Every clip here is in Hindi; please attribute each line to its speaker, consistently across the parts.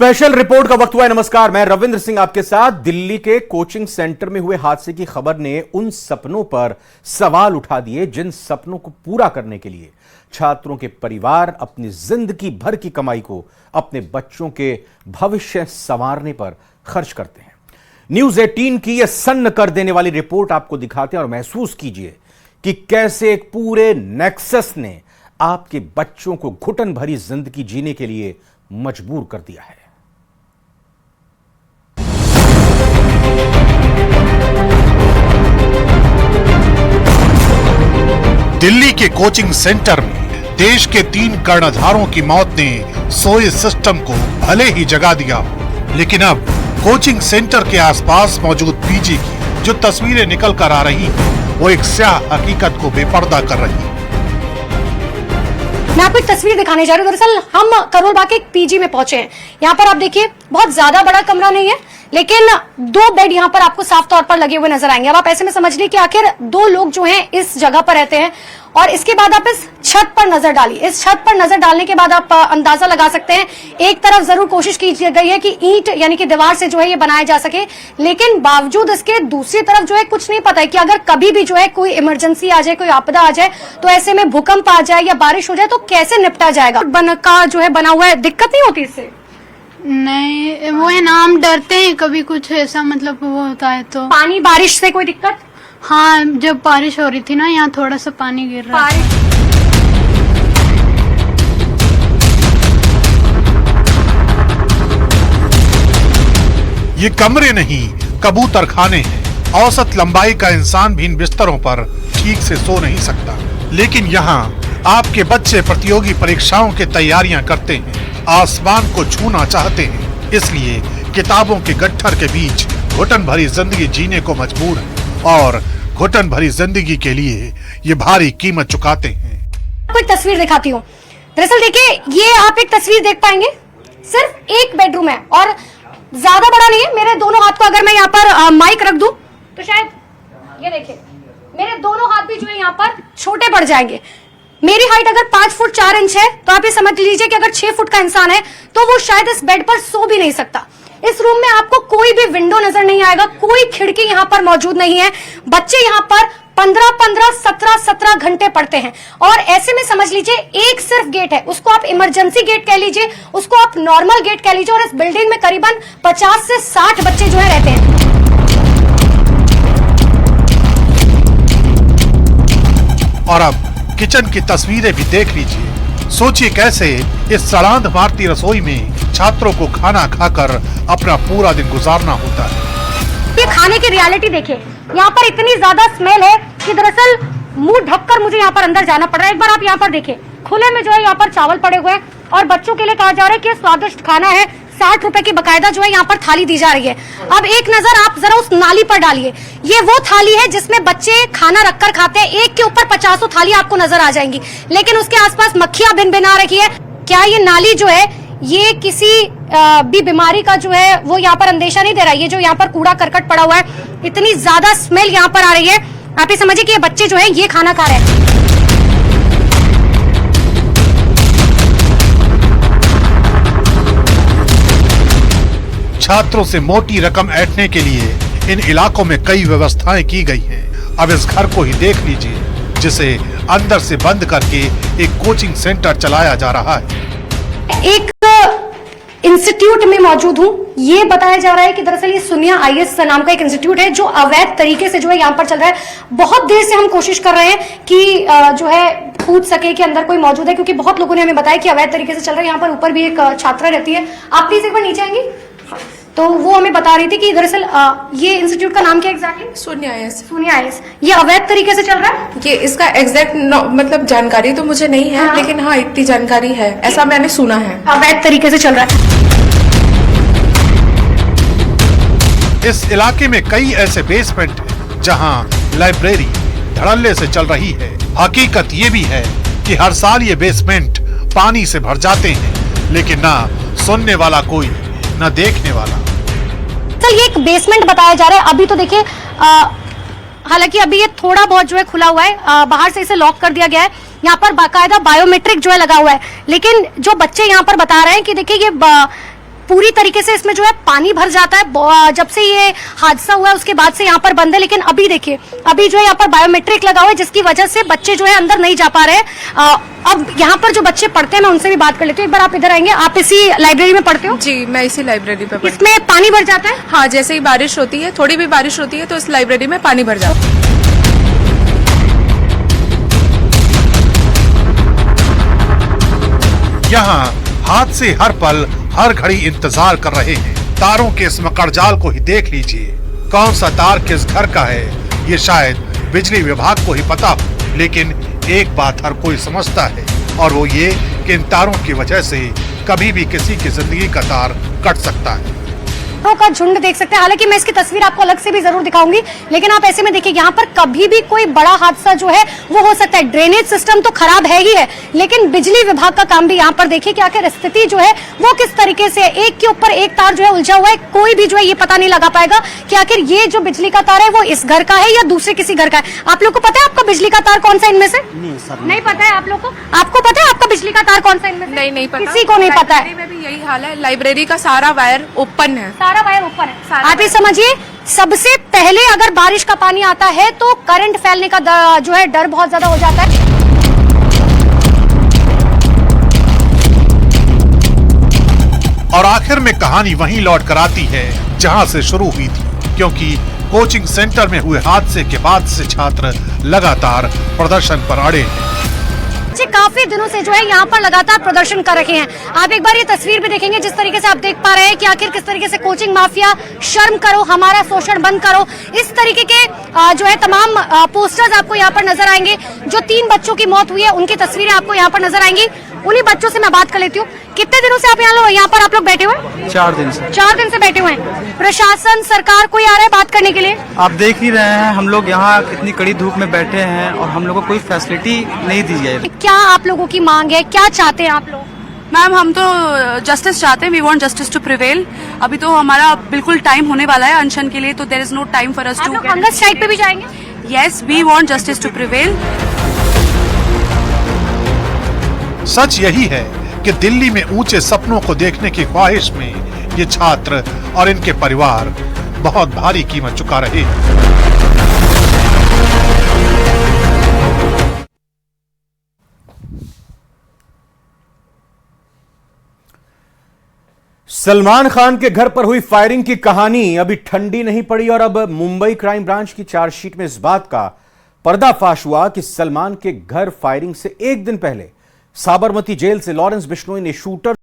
Speaker 1: स्पेशल रिपोर्ट का वक्त हुआ है। नमस्कार, मैं रविंद्र सिंह आपके साथ। दिल्ली के कोचिंग सेंटर में हुए हादसे की खबर ने उन सपनों पर सवाल उठा दिए जिन सपनों को पूरा करने के लिए छात्रों के परिवार अपनी जिंदगी भर की कमाई को अपने बच्चों के भविष्य संवारने पर खर्च करते हैं। न्यूज 18 की यह सन्न कर देने वाली रिपोर्ट आपको दिखाते हैं और महसूस कीजिए कि कैसे एक पूरे नेक्सस ने आपके बच्चों को घुटन भरी जिंदगी जीने के लिए मजबूर कर दिया है।
Speaker 2: दिल्ली के कोचिंग सेंटर में देश के 3 कर्णधारों की मौत ने सोए सिस्टम को भले ही जगा दिया, लेकिन अब कोचिंग सेंटर के आसपास मौजूद पीजी की जो तस्वीरें निकल कर आ रही हैं, वो एक स्याह हकीकत को बेपर्दा कर रही है।
Speaker 3: मैं आपको एक तस्वीर दिखाने जा रही हूँ। दरअसल हम करोल बाग के एक पीजी में पहुंचे हैं। यहाँ पर आप देखिए, बहुत ज्यादा बड़ा कमरा नहीं है, लेकिन 2 बेड यहाँ पर आपको साफ तौर पर लगे हुए नजर आएंगे। अब आप ऐसे में समझ लीजिए कि आखिर 2 लोग जो हैं इस जगह पर रहते हैं। और इसके बाद आप इस छत पर नजर डालिए। इस छत पर नजर डालने के बाद आप अंदाजा लगा सकते हैं, एक तरफ जरूर कोशिश की गई है कि ईंट यानी कि दीवार से जो है ये बनाया जा सके, लेकिन बावजूद इसके दूसरी तरफ जो है कुछ नहीं पता है कि अगर कभी भी जो है कोई इमरजेंसी आ जाए, कोई आपदा आ जाए, तो ऐसे में भूकंप आ जाए या बारिश हो जाए तो कैसे निपटा जाएगा। जो है बना हुआ है, दिक्कत नहीं होती इससे?
Speaker 4: नहीं, वो है ना, हम डरते हैं कभी कुछ ऐसा मतलब वो होता है तो।
Speaker 3: पानी बारिश से कोई दिक्कत?
Speaker 4: हाँ, जब बारिश हो रही थी ना, यहाँ थोड़ा सा पानी गिर रहा है।
Speaker 2: ये कमरे नहीं, कबूतर खाने हैं। औसत लंबाई का इंसान भी इन बिस्तरों पर ठीक से सो नहीं सकता, लेकिन यहाँ आपके बच्चे प्रतियोगी परीक्षाओं की तैयारियां करते हैं, आसमान को छूना चाहते हैं, इसलिए किताबों के गट्ठर के बीच घुटन भरी जिंदगी जीने को मजबूर हैं और घुटन भरी जिंदगी के लिए ये भारी कीमत चुकाते हैं।
Speaker 3: आपको एक तस्वीर दिखाती हूँ। दरअसल देखिए, ये आप एक तस्वीर देख पाएंगे, सिर्फ एक बेडरूम है और ज्यादा बड़ा नहीं है। मेरे दोनों हाथ को अगर मैं यहाँ पर माइक रख दूं तो शायद ये देखिए, मेरे दोनों हाथ भी जो है यहाँ पर छोटे पड़ जाएंगे। मेरी हाइट अगर 5 फुट 4 इंच है तो आप ये समझ लीजिए कि अगर 6 फुट का इंसान है तो वो शायद इस बेड पर सो भी नहीं सकता। इस रूम में आपको कोई भी विंडो नजर नहीं आएगा, कोई खिड़की यहाँ पर मौजूद नहीं है। बच्चे यहाँ पर 15-15, 17-17 घंटे पढ़ते हैं और ऐसे में समझ लीजिए एक सिर्फ गेट है, उसको आप इमरजेंसी गेट कह लीजिए, उसको आप नॉर्मल गेट कह लीजिए, और इस बिल्डिंग में करीबन 50 से 60 बच्चे जो है रहते हैं।
Speaker 2: और अब किचन की तस्वीरें भी देख लीजिए। सोचिए कैसे इस सड़ांध मारती रसोई में छात्रों को खाना खाकर अपना पूरा दिन गुजारना होता है।
Speaker 3: ये खाने की रियलिटी देखिए, यहाँ पर इतनी ज्यादा स्मेल है कि दरअसल मुंह ढककर मुझे यहाँ पर अंदर जाना पड़ रहा है। एक बार आप यहाँ पर देखिए, खुले में जो है यहाँ पर चावल पड़े हुए हैं और बच्चों के लिए कहा जा रहा है कि स्वादिष्ट खाना है। 60 रुपए की बकायदा जो है यहाँ पर थाली दी जा रही है। अब एक नजर आप जरा उस नाली पर डालिए। ये वो थाली है जिसमें बच्चे खाना रखकर खाते हैं। एक के ऊपर 50 थाली आपको नजर आ जाएंगी, लेकिन उसके आसपास मक्खियां भिनभिना रखी है। क्या ये नाली जो है ये किसी भी बीमारी का जो है वो यहाँ पर अंदेशा नहीं दे रहा है? ये जो यहाँ पर कूड़ा करकट पड़ा हुआ है, इतनी ज्यादा स्मेल यहाँ पर आ रही है। आप ये समझिए कि ये बच्चे जो है ये खाना खा रहे हैं।
Speaker 2: छात्रों से मोटी रकम ऐंठने के लिए इन इलाकों में कई व्यवस्थाएं की गई हैं। अब इस घर को ही देख लीजिए, जिसे अंदर से बंद करके एक कोचिंग सेंटर चलाया जा रहा है।
Speaker 3: एक इंस्टीट्यूट में मौजूद हूँ। ये बताया जा रहा है कि दरअसल ये सुनिया IAS नाम का एक इंस्टीट्यूट है जो अवैध तरीके से जो है यहाँ पर चल रहा है। बहुत देर से हम कोशिश कर रहे हैं कि जो है पूछ सके कि अंदर कोई मौजूद है, क्योंकि बहुत लोगों ने हमें बताया कि अवैध तरीके से चल रहा है। यहाँ पर ऊपर भी एक छात्रा रहती है। आप प्लीज एक बार नीचे आएंगी? तो वो हमें बता रही थी कि दरअसल ये इंस्टीट्यूट का नाम क्या एग्जैक्टली?
Speaker 5: सुनिया IAS।
Speaker 3: ये अवैध तरीके से चल रहा है?
Speaker 5: ये इसका एग्जैक्ट मतलब जानकारी तो मुझे नहीं है,
Speaker 3: हाँ।
Speaker 5: लेकिन हाँ इतनी जानकारी है, ऐसा मैंने सुना है।
Speaker 3: अवैध तरीके से चल रहा है।
Speaker 2: इस इलाके में कई ऐसे बेसमेंट हैं जहां लाइब्रेरी धड़ल्ले से चल रही है। हकीकत ये भी है कि हर साल ये बेसमेंट पानी से भर जाते हैं, लेकिन ना सुनने वाला कोई, ना देखने वाला।
Speaker 3: चल, ये एक बेसमेंट बताया जा रहा है। अभी तो देखिए, हालांकि अभी ये थोड़ा बहुत जो है खुला हुआ है, बाहर से इसे लॉक कर दिया गया है। यहाँ पर बाकायदा बायोमेट्रिक जो है लगा हुआ है, लेकिन जो बच्चे यहाँ पर बता रहे हैं कि देखिए ये पूरी तरीके से इसमें जो है पानी भर जाता है। जब से ये हादसा हुआ है उसके बाद से यहाँ पर बंद है, लेकिन अभी देखिए अभी जो है यहाँ पर बायोमेट्रिक लगा हुआ है, जिसकी वजह से बच्चे जो है अंदर नहीं जा पा रहे हैं। अब यहाँ पर जो बच्चे पढ़ते हैं मैं उनसे भी बात कर लेती हूँ। एक बार आप इधर आएंगे, आप इसी लाइब्रेरी में पढ़ते हो?
Speaker 5: जी, मैं इसी लाइब्रेरी पे पढ़ती हूँ।
Speaker 3: इसमें पानी भर जाता है?
Speaker 5: हाँ, जैसे ही बारिश होती है, थोड़ी भी बारिश होती है तो इस लाइब्रेरी में पानी भर जाता है।
Speaker 2: यहाँ हादसे हर पल हर घड़ी इंतजार कर रहे हैं। तारों के इस मकड़जाल को ही देख लीजिए, कौन सा तार किस घर का है ये शायद बिजली विभाग को ही पता हो, लेकिन एक बात हर कोई समझता है और वो ये कि इन तारों की वजह से कभी भी किसी की जिंदगी का तार कट सकता है।
Speaker 3: का झुंड देख सकते हैं। हालांकि मैं इसकी तस्वीर आपको अलग से भी जरूर दिखाऊंगी, लेकिन आप ऐसे में देखिए यहाँ पर कभी भी कोई बड़ा हादसा जो है वो हो सकता है। ड्रेनेज सिस्टम तो खराब है ही है, लेकिन बिजली विभाग का काम भी यहाँ पर देखिए कि आखिर स्थिति जो है वो किस तरीके से एक के ऊपर एक तार जो है उलझा हुआ है। कोई भी जो है ये पता नहीं लगा पाएगा कि आखिर ये जो बिजली का तार है वो इस घर का है या दूसरे किसी घर का है। आप लोग को पता है आपका बिजली का तार कौन सा इनमें से? नहीं पता है आप लोग को? आपको पता है आपका बिजली का तार कौन सा इनमें से?
Speaker 5: नहीं पता,
Speaker 3: किसी को नहीं पता है।
Speaker 5: में भी यही हाल है, लाइब्रेरी का सारा वायर ओपन है,
Speaker 3: सारा वायर ऊपर है। आप ये समझिए, सबसे पहले अगर बारिश का पानी आता है तो करंट फैलने का जो है डर बहुत ज्यादा हो जाता है।
Speaker 2: और आखिर में कहानी वहीं लौट कर आती है जहां से शुरू हुई थी, क्योंकि कोचिंग सेंटर में हुए हादसे के बाद से छात्र लगातार प्रदर्शन पर अड़े हैं।
Speaker 3: काफी दिनों से जो है यहाँ पर लगातार प्रदर्शन कर रहे हैं। आप एक बार ये तस्वीर भी देखेंगे, जिस तरीके से आप देख पा रहे हैं कि आखिर किस तरीके से कोचिंग माफिया शर्म करो, हमारा शोषण बंद करो, इस तरीके के जो है तमाम पोस्टर्स आपको यहाँ पर नजर आएंगे। जो 3 बच्चों की मौत हुई है उनकी तस्वीरें आपको यहाँ पर नजर आएंगी। उन्हीं बच्चों से मैं बात कर लेती हूँ। कितने दिनों से आप यहाँ पर आप लोग बैठे हुए हैं?
Speaker 6: 4 दिन से।
Speaker 3: 4 दिन से बैठे हुए हैं। प्रशासन सरकार कोई आ रहा है बात करने के लिए?
Speaker 6: आप देख ही रहे हैं, हम लोग यहाँ कितनी कड़ी धूप में बैठे हैं और हम लोगों को कोई फैसिलिटी नहीं दी जाए।
Speaker 3: क्या आप लोगों की मांग है, क्या चाहते हैं आप लोग?
Speaker 7: मैम, हम तो जस्टिस चाहते हैं। We want justice to prevail. अभी तो हमारा बिल्कुल टाइम होने वाला है अनशन के लिए, तो there is no time for us to.
Speaker 3: आप लोग हंगर स्ट्राइक पे भी जाएंगे?
Speaker 7: Yes, we want justice to prevail.
Speaker 2: सच यही है कि दिल्ली में ऊंचे सपनों को देखने की ख्वाहिश में ये छात्र और इनके परिवार बहुत भारी कीमत चुका रहे हैं।
Speaker 1: सलमान खान के घर पर हुई फायरिंग की कहानी अभी ठंडी नहीं पड़ी और अब मुंबई क्राइम ब्रांच की चार्जशीट में इस बात का पर्दाफाश हुआ कि सलमान के घर फायरिंग से एक दिन पहले साबरमती जेल से लॉरेंस बिश्नोई ने शूटर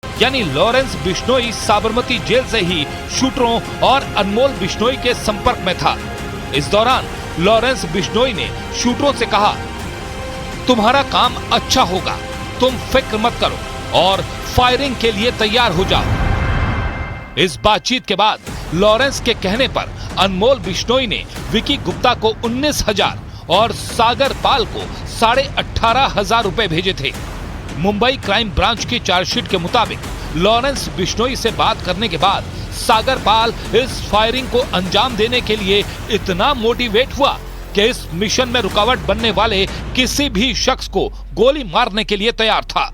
Speaker 8: यानी लॉरेंस बिश्नोई साबरमती जेल से ही शूटरों और अनमोल बिश्नोई के संपर्क में था। इस दौरान लॉरेंस बिश्नोई ने शूटरों से कहा, तुम्हारा काम अच्छा होगा, तुम फिक्र मत करो और फायरिंग के लिए तैयार हो जाओ। इस बातचीत के बाद लॉरेंस के कहने पर अनमोल बिश्नोई ने विकी गुप्ता को 19,000 और सागर पाल को 18,500 रुपए भेजे थे। मुंबई क्राइम ब्रांच की चार्जशीट के मुताबिक लॉरेंस बिश्नोई से बात करने के बाद सागर पाल इस फायरिंग को अंजाम देने के लिए इतना मोटिवेट हुआ कि इस मिशन में रुकावट बनने वाले किसी भी शख्स को गोली मारने के लिए तैयार था।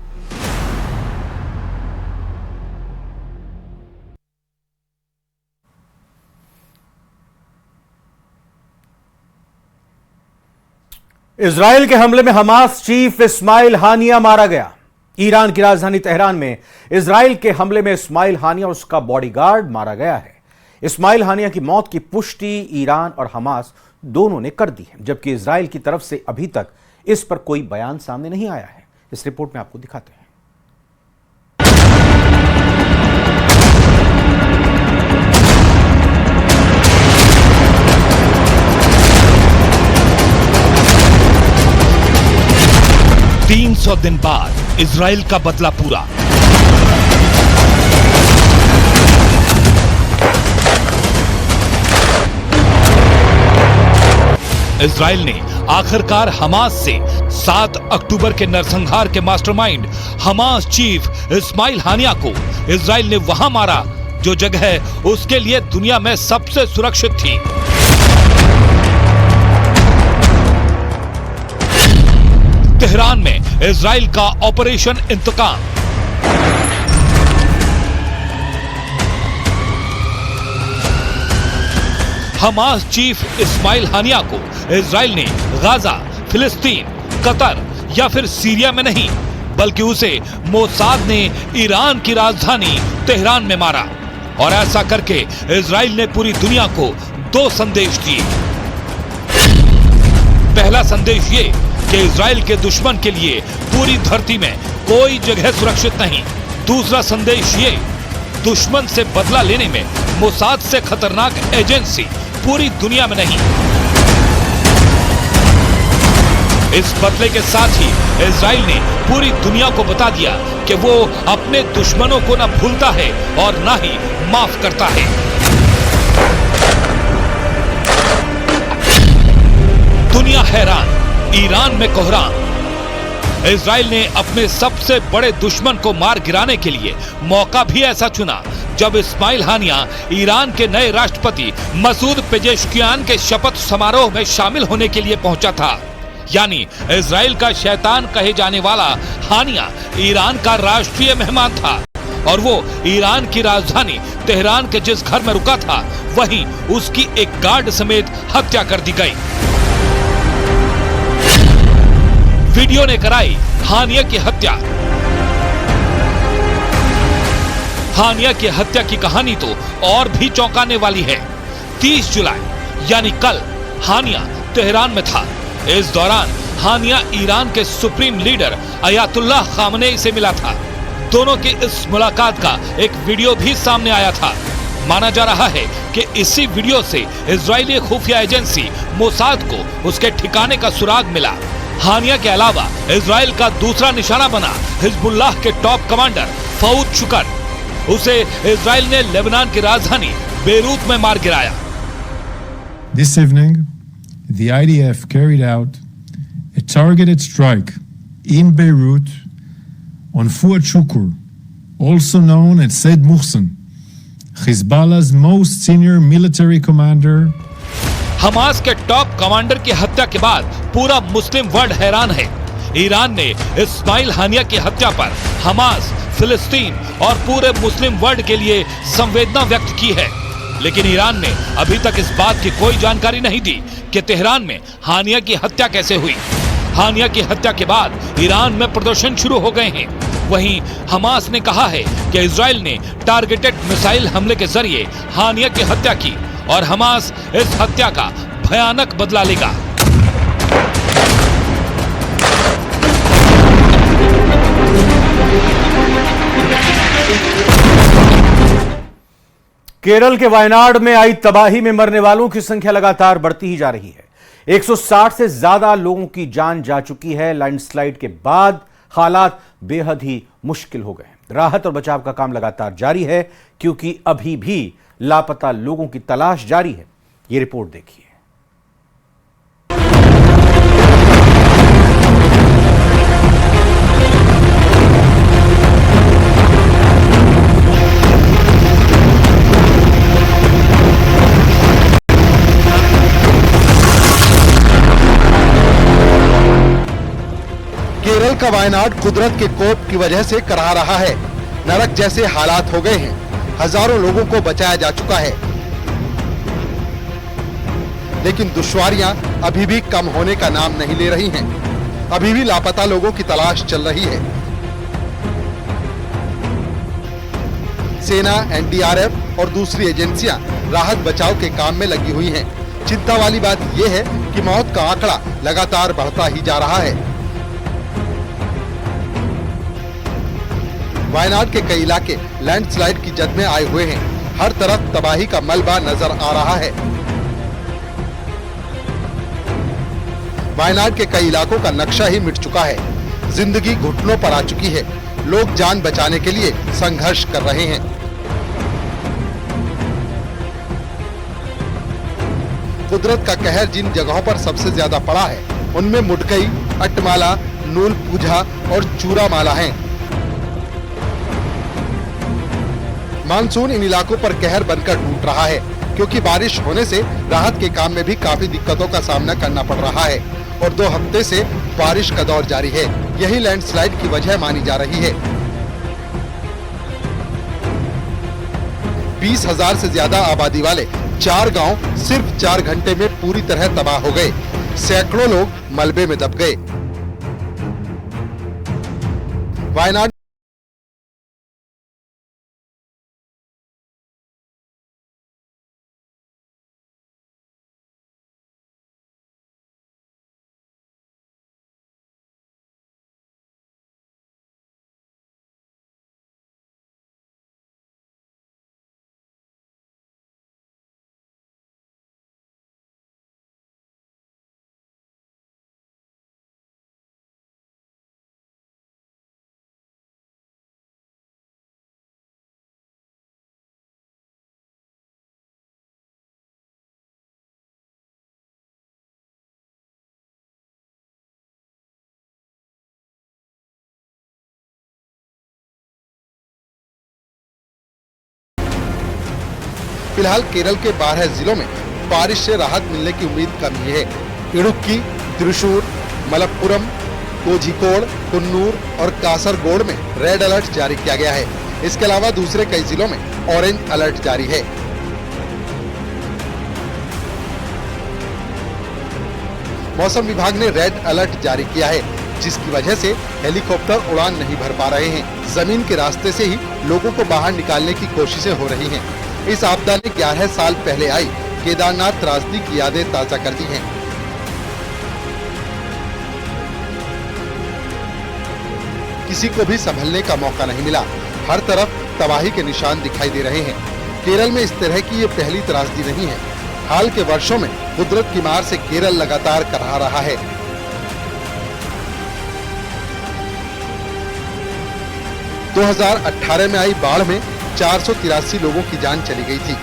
Speaker 1: इजराइल के हमले में हमास चीफ इस्माइल हानिया मारा गया। ईरान की राजधानी तेहरान में इजराइल के हमले में इस्माइल हानिया और उसका बॉडीगार्ड मारा गया है। इस्माइल हानिया की मौत की पुष्टि ईरान और हमास दोनों ने कर दी है, जबकि इजराइल की तरफ से अभी तक इस पर कोई बयान सामने नहीं आया है। इस रिपोर्ट में आपको दिखाते हैं।
Speaker 8: 300 दिन बाद इजराइल का बदला पूरा। इजराइल ने आखिरकार हमास से 7 अक्टूबर के नरसंहार के मास्टरमाइंड हमास चीफ इस्माइल हानिया को इजराइल ने वहां मारा जो जगह उसके लिए दुनिया में सबसे सुरक्षित थी। तेहरान में इजराइल का ऑपरेशन इंतकाम। हमास चीफ इस्माइल हानिया को इजराइल ने गाजा, फिलिस्तीन, कतर या फिर सीरिया में नहीं, बल्कि उसे मोसाद ने ईरान की राजधानी तेहरान में मारा। और ऐसा करके इजराइल ने पूरी दुनिया को 2 संदेश दिए। पहला संदेश ये कि इजराइल के दुश्मन के लिए पूरी धरती में कोई जगह सुरक्षित नहीं। दूसरा संदेश ये, दुश्मन से बदला लेने में मोसाद से खतरनाक एजेंसी पूरी दुनिया में नहीं। इस बदले के साथ ही इजराइल ने पूरी दुनिया को बता दिया कि वो अपने दुश्मनों को न भूलता है और न ही माफ करता है। दुनिया हैरान, ईरान में कोहराम। इजराइल ने अपने सबसे बड़े दुश्मन को मार गिराने के लिए मौका भी ऐसा चुना जब इस्माइल हानिया ईरान के नए राष्ट्रपति मसूद पेजेश्कियान के शपथ समारोह में शामिल होने के लिए पहुंचा था। यानी इजराइल का शैतान कहे जाने वाला हानिया ईरान का राष्ट्रीय मेहमान था और वो ईरान की राजधानी तेहरान के जिस घर में रुका था वहीं उसकी एक गार्ड समेत हत्या कर दी गई। वीडियो ने कराई हानिया की हत्या। हानिया की हत्या की कहानी तो और भी चौंकाने वाली है। 30 जुलाई यानी कल हानिया तेहरान में था। इस दौरान हानिया ईरान के सुप्रीम लीडर अयातुल्लाह खामनेई से मिला था। दोनों की इस मुलाकात का एक वीडियो भी सामने आया था। माना जा रहा है कि इसी वीडियो से इजरायली खुफिया एजेंसी मोसाद को उसके ठिकाने का सुराग मिला। हानिया के अलावा इजराइल का दूसरा निशाना बना हिजबुल्लाह के टॉप कमांडर फऊद शुकर। उसे इजराइल ने लेबनान की राजधानी बेरूत में मार गिराया।
Speaker 9: This evening, the IDF carried out a targeted strike in Beirut on Fouad Shukr, also known as Said Muhsin, Hezbollah's most senior military commander.
Speaker 8: Hamas के टॉप कमांडर की हत्या के बाद पूरा मुस्लिम वर्ल्ड हैरान है। ईरान ने इस्माइल हानिया की हत्या पर हमास, फिलिस्तीन और पूरे मुस्लिम वर्ल्ड के लिए संवेदना व्यक्त की है, लेकिन ईरान ने अभी तक इस बात की कोई जानकारी नहीं दी कि तेहरान में हानिया की हत्या कैसे हुई। हानिया की हत्या के बाद ईरान में प्रदर्शन शुरू हो गए हैं। वहीं हमास ने कहा है कि इजराइल ने टारगेटेड मिसाइल हमले के जरिए हानिया की हत्या की और हमास इस हत्या का भयानक बदला लेगा।
Speaker 1: केरल के वायनाड में आई तबाही में मरने वालों की संख्या लगातार बढ़ती ही जा रही है। 160 से ज्यादा लोगों की जान जा चुकी है। लैंडस्लाइड के बाद हालात बेहद ही मुश्किल हो गए। राहत और बचाव का काम लगातार जारी है क्योंकि अभी भी लापता लोगों की तलाश जारी है। ये रिपोर्ट देखिए।
Speaker 10: केरल का वायनाड कुदरत के कोप की वजह से कराह रहा है। नरक जैसे हालात हो गए हैं। हजारों लोगों को बचाया जा चुका है। लेकिन दुश्वारियां अभी भी कम होने का नाम नहीं ले रही हैं। अभी भी लापता लोगों की तलाश चल रही है। सेना, एनडीआरएफ और दूसरी एजेंसियां राहत बचाव के काम में लगी हुई हैं। चिंता वाली बात यह है कि मौत का आंकड़ा लगातार बढ़ता ही जा रहा है। वायनाड के कई इलाके लैंडस्लाइड की जद में आए हुए हैं। हर तरफ तबाही का मलबा नजर आ रहा है। वायनाड के कई इलाकों का नक्शा ही मिट चुका है। जिंदगी घुटनों पर आ चुकी है। लोग जान बचाने के लिए संघर्ष कर रहे हैं। कुदरत का कहर जिन जगहों पर सबसे ज्यादा पड़ा है उनमें मुडकई, अटमाला, नूल पूझा और चूरामाला हैं। मानसून इन इलाकों पर कहर बनकर टूट रहा है, क्योंकि बारिश होने से राहत के काम में भी काफी दिक्कतों का सामना करना पड़ रहा है और 2 हफ्ते से बारिश का दौर जारी है। यही लैंडस्लाइड की वजह मानी जा रही है। 20,000 से ज्यादा आबादी वाले 4 गांव सिर्फ 4 घंटे में पूरी तरह तबाह हो गए। सैकड़ों लोग मलबे में दब गए। वायनाड फिलहाल केरल के 12 जिलों में बारिश से राहत मिलने की उम्मीद कम ही है। इडुक्की, त्रिशूर, मलप्पुरम, कोझिकोड, कुन्नूर और कासरगोड में रेड अलर्ट जारी किया गया है। इसके अलावा दूसरे कई जिलों में ऑरेंज अलर्ट जारी है। मौसम विभाग ने रेड अलर्ट जारी किया है, जिसकी वजह से हेलीकॉप्टर उड़ान नहीं भर पा रहे हैं। जमीन के रास्ते से ही लोगों को बाहर निकालने की कोशिशें हो रही हैं। इस आपदा ने 11 साल पहले आई केदारनाथ त्रासदी की यादें ताजा कर दी हैं। किसी को भी संभलने का मौका नहीं मिला। हर तरफ तबाही के निशान दिखाई दे रहे हैं। केरल में इस तरह की ये पहली त्रासदी नहीं है। हाल के वर्षों में कुदरत की मार से केरल लगातार कराह रहा है। दो 2018 में आई बाढ़ में 483 लोगों की जान चली गई थी।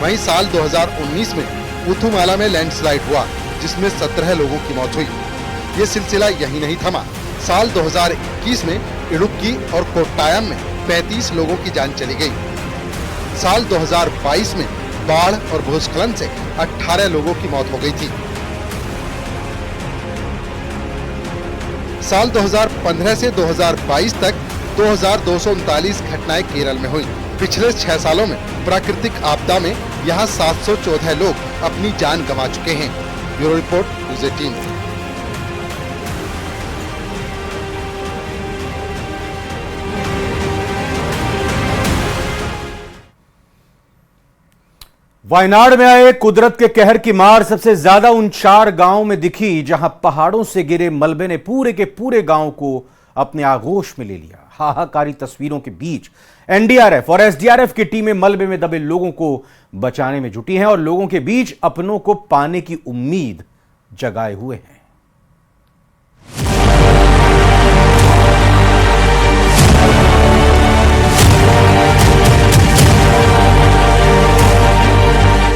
Speaker 10: वहीं साल 2019 में पुथुमाला में लैंडस्लाइड हुआ, जिसमें 17 लोगों की मौत हुई। ये सिलसिला यही नहीं थमा। साल 2021 में इडुक्की और कोट्टायम में 35 लोगों की जान चली गई। साल 2022 में बाढ़ और भूस्खलन से 18 लोगों की मौत हो गई थी। साल 2015 से 2022 तक 2239 घटनाएं केरल में हुई। पिछले 6 सालों में प्राकृतिक आपदा में यहां 714 लोग अपनी जान गंवा चुके हैं। Bureau report, news 18।
Speaker 1: वायनाड में आए कुदरत के कहर की मार सबसे ज्यादा उन 4 गांवों में दिखी जहां पहाड़ों से गिरे मलबे ने पूरे के पूरे गांव को अपने आगोश में ले लिया। हाहाकारी तस्वीरों के बीच एनडीआरएफ और एसडीआरएफ की टीमें मलबे में दबे लोगों को बचाने में जुटी हैं और लोगों के बीच अपनों को पाने की उम्मीद जगाए हुए हैं।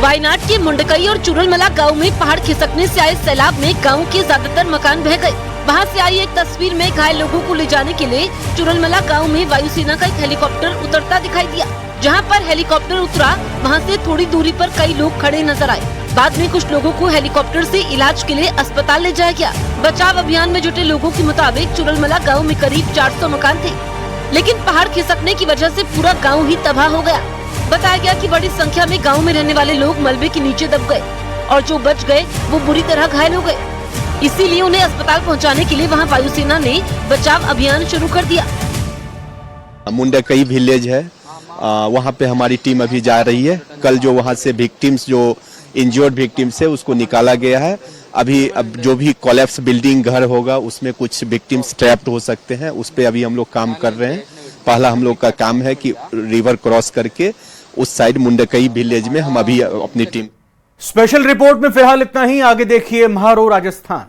Speaker 11: वायनाड के मुंडकई और चुरलमला गांव में पहाड़ खिसकने से आए सैलाब में गांव के ज्यादातर मकान बह गए। वहां से आई एक तस्वीर में घायल लोगों को ले जाने के लिए चुरलमला गांव में वायुसेना का एक हेलीकॉप्टर उतरता दिखाई दिया। जहां पर हेलीकॉप्टर उतरा, वहां से थोड़ी दूरी पर कई लोग खड़े नजर आए। बाद में कुछ लोगों को हेलीकॉप्टर से इलाज के लिए अस्पताल ले जाया गया। बचाव अभियान में जुटे लोगों के मुताबिक चुरलमला गाँव में करीब 400 मकान थे, लेकिन पहाड़ खिसकने की वजह से पूरा गाँव ही तबाह हो गया। बताया गया कि बड़ी संख्या में गांव में रहने वाले लोग मलबे के नीचे दब गए। और जो बच गए वो बुरी तरह घायल हो गए। इसीलिए उन्हें अस्पताल पहुंचाने के लिए वहां वायुसेना ने बचाव अभियान शुरू कर दिया।
Speaker 12: मुंडकई विलेज है, वहां पे हमारी टीम अभी जा रही है। कल जो वहां से विक्टिम्स, जो इंजर्ड विक्टिम्स है, उसको निकाला गया है। अभी अब जो भी कोलैप्स बिल्डिंग घर होगा उसमें कुछ विक्टिम्स ट्रैप्ड हो सकते हैं, उस पे अभी हम लोग काम कर रहे हैं। पहला हम लोग का काम है कि रिवर क्रॉस करके उस साइड मुंडकई विलेज में हम अभी अपनी टीम।
Speaker 1: स्पेशल रिपोर्ट में फिलहाल इतना ही। आगे देखिए म्हारो राजस्थान।